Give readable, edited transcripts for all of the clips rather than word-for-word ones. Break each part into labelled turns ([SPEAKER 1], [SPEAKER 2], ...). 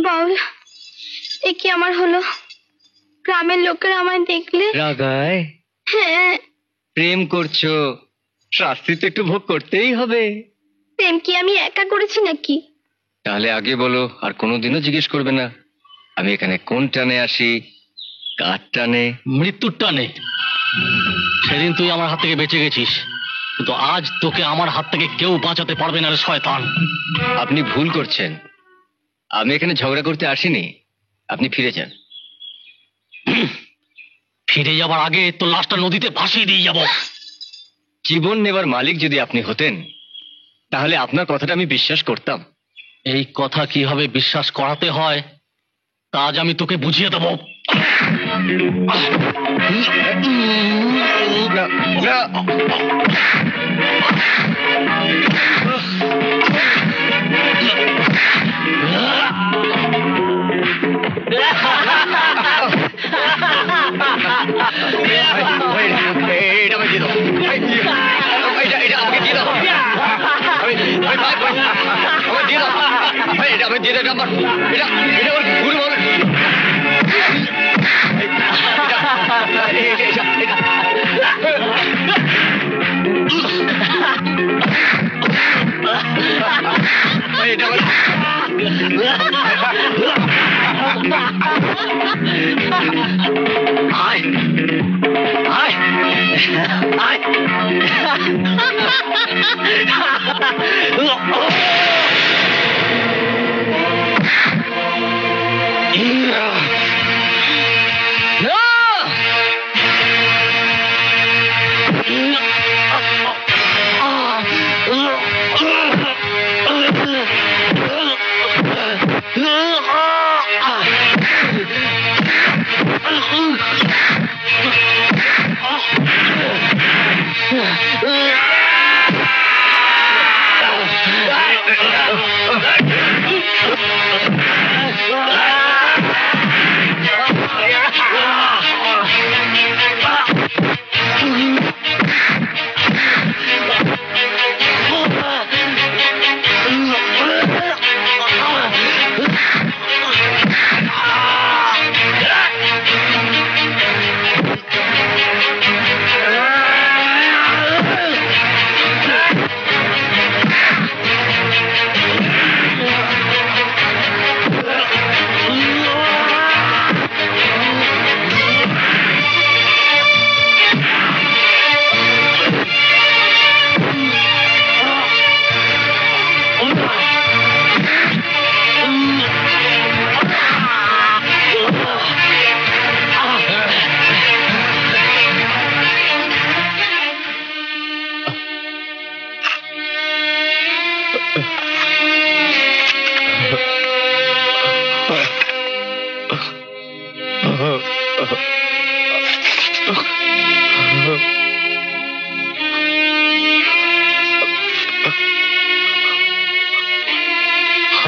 [SPEAKER 1] বাউল, এ কি আমার হলো? গ্রামের লোকেরা আমায় দেখলে
[SPEAKER 2] রাগায়?
[SPEAKER 1] হ্যাঁ।
[SPEAKER 2] প্রেম করছো, শাস্তি তো একটু ভোগ করতেই হবে।
[SPEAKER 1] প্রেম কি আমি একা করেছি নাকি?
[SPEAKER 2] তাহলে আগে বলো, আর কোনোদিনও জিজ্ঞেস করবে না। আমি এখানে কোন টানে আসি, কার টানে?
[SPEAKER 3] মৃত্যুর টানে। সেদিন তুই আমার হাত থেকে বেঁচে গেছিস, কিন্তু আজ তোকে আমার হাত থেকে কেউ বাঁচাতে পারবে না রে শয়তান।
[SPEAKER 2] আপনি ভুল করছেন, আমি এখানে ঝগড়া করতে আসিনি। আপনি ফিরে যান।
[SPEAKER 3] ফিরে যাবার আগে তোর লাশটা নদীতে ভাসিয়ে দিয়ে যাব।
[SPEAKER 2] জীবন নেবার মালিক যদি আপনি হতেন, তাহলে আপনার কথাটা আমি বিশ্বাস করতাম।
[SPEAKER 3] এই কথা কিভাবে বিশ্বাস করাতে হয় তা আজ আমি তোকে বুঝিয়ে দেবো।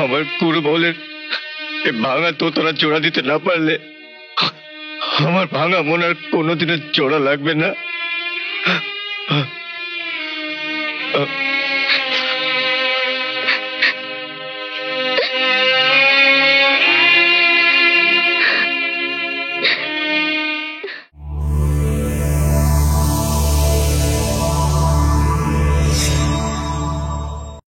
[SPEAKER 2] আমার কুড়ো বলের ভাঙা তো তোরা জোড়া দিতে না পারলে আমার ভাঙা মন আর কোনোদিনের জোড়া লাগবে না।